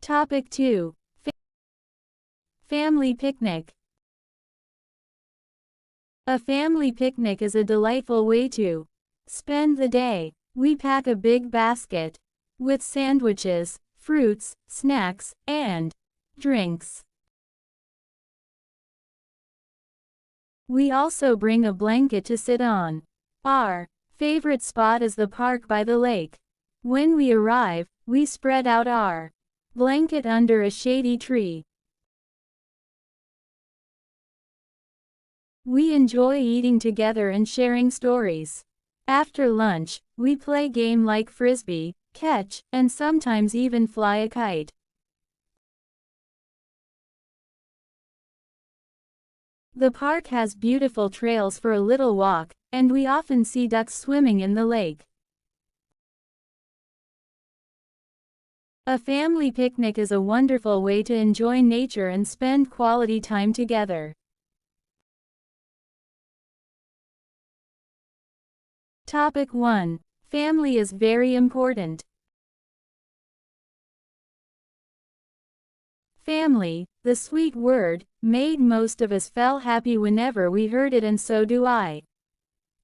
Topic 2. Family picnic. A family picnic is a delightful way to spend the day. We pack a big basket with sandwiches, fruits, snacks, and drinks. We also bring a blanket to sit on. Our favorite spot is the park by the lake. When we arrive, we spread out our blanket under a shady tree. We enjoy eating together and sharing stories. After lunch, we play games like frisbee, catch, and sometimes even fly a kite. The park has beautiful trails for a little walk, and we often see ducks swimming in the lake. A family picnic is a wonderful way to enjoy nature and spend quality time together. Topic 1. Family is very important. Family, the sweet word, made most of us feel happy whenever we heard it, and so do I.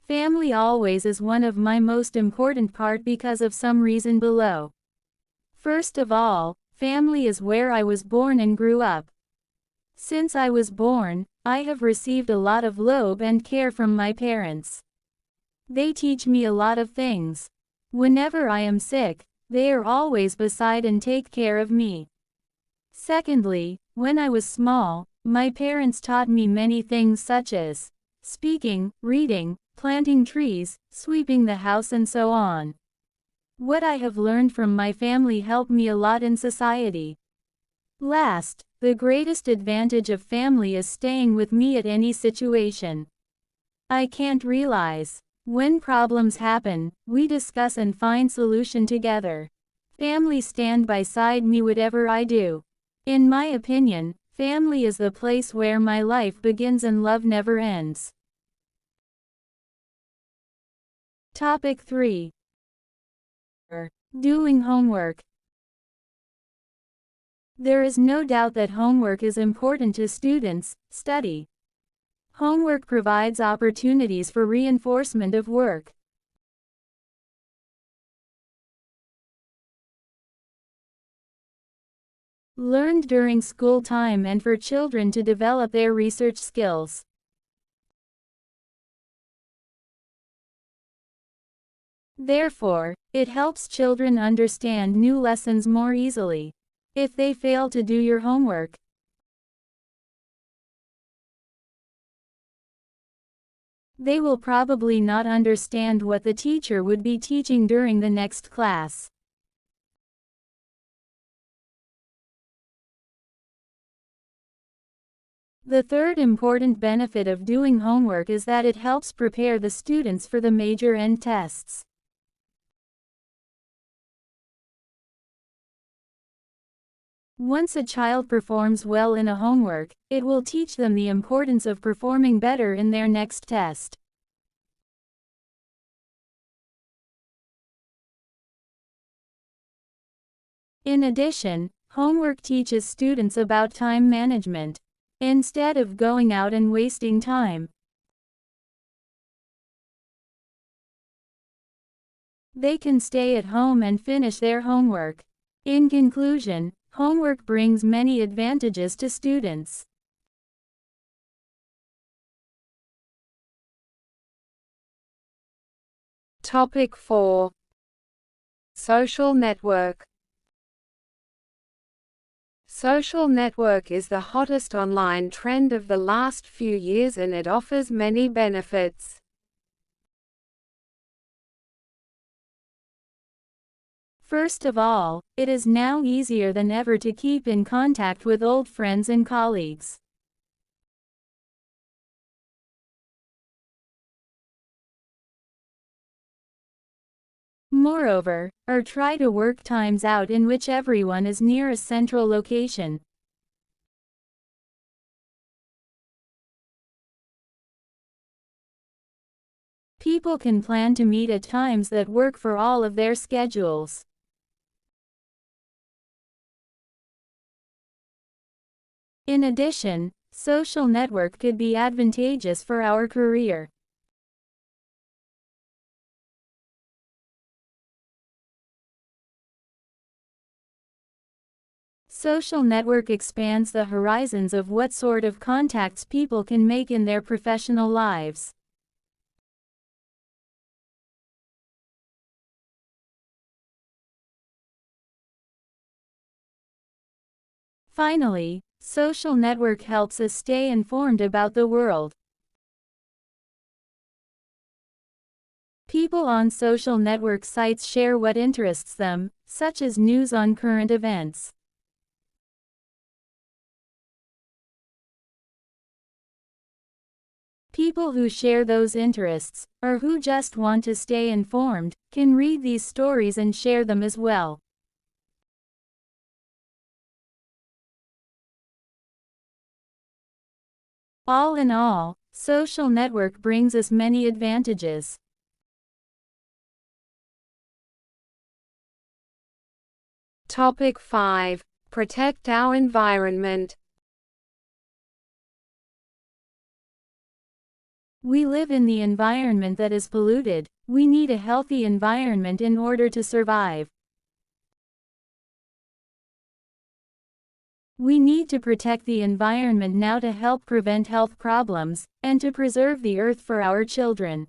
Family always is one of my most important part because of some reason below. First of all, family is where I was born and grew up. Since I was born, I have received a lot of love and care from my parents. They teach me a lot of things. Whenever I am sick, they are always beside and take care of me. Secondly, when I was small, my parents taught me many things such as speaking, reading, planting trees, sweeping the house, and so on. What I have learned from my family helped me a lot in society. Last, the greatest advantage of family is staying with me at any situation. I can't realize. When problems happen, we discuss and find solution together. Family stand by side me whatever I do. In my opinion, family is the place where my life begins and love never ends. Topic 3. Doing homework. There is no doubt that homework is important to students' study. Homework provides opportunities for reinforcement of work learned during school time and for children to develop their research skills. Therefore, it helps children understand new lessons more easily. If they fail to do your homework, they will probably not understand what the teacher would be teaching during the next class. The third important benefit of doing homework is that it helps prepare the students for the major end tests. Once a child performs well in a homework, it will teach them the importance of performing better in their next test. In addition, homework teaches students about time management. Instead of going out and wasting time, they can stay at home and finish their homework. In conclusion, homework brings many advantages to students. Topic 4. Social network. Social network is the hottest online trend of the last few years, and it offers many benefits. First of all, it is now easier than ever to keep in contact with old friends and colleagues. Moreover, try to work times out in which everyone is near a central location. People can plan to meet at times that work for all of their schedules. In addition, social network could be advantageous for our career. Social network expands the horizons of what sort of contacts people can make in their professional lives. Finally, social network helps us stay informed about the world. People on social network sites share what interests them, such as news on current events. People who share those interests, or who just want to stay informed, can read these stories and share them as well. All in all, social network brings us many advantages. Topic 5. Protect our environment. We live in the environment that is polluted. We need a healthy environment in order to survive. We need to protect the environment now to help prevent health problems, and to preserve the earth for our children.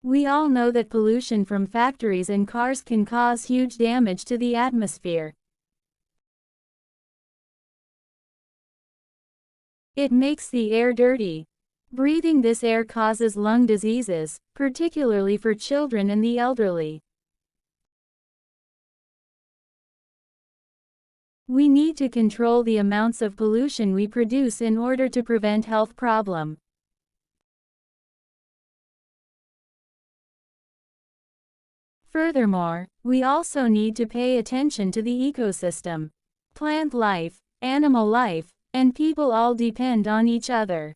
We all know that pollution from factories and cars can cause huge damage to the atmosphere. It makes the air dirty. Breathing this air causes lung diseases, particularly for children and the elderly. We need to control the amounts of pollution we produce in order to prevent health problems. Furthermore, we also need to pay attention to the ecosystem. Plant life, animal life, and people all depend on each other.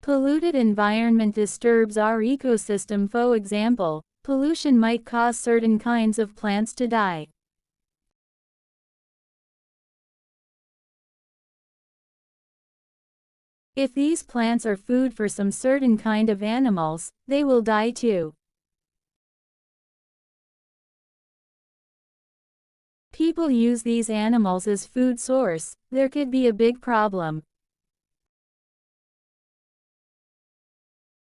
Polluted environment disturbs our ecosystem. For example, pollution might cause certain kinds of plants to die. If these plants are food for some certain kind of animals, they will die too. People use these animals as food source, there could be a big problem.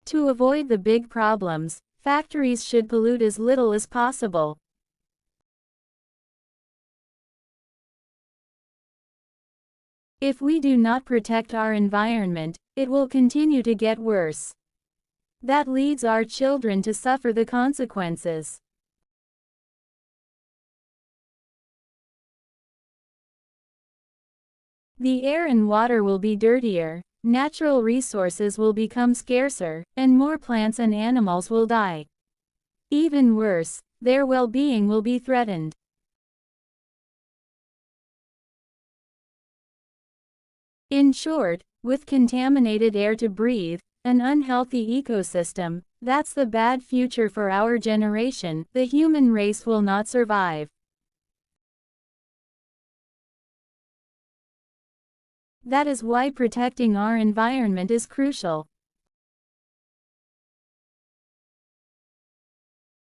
To avoid the big problems, factories should pollute as little as possible. If we do not protect our environment, it will continue to get worse. That leads our children to suffer the consequences. The air and water will be dirtier, natural resources will become scarcer, and more plants and animals will die. Even worse, their well-being will be threatened. In short, with contaminated air to breathe, an unhealthy ecosystem, that's the bad future for our generation. The human race will not survive. That is why protecting our environment is crucial.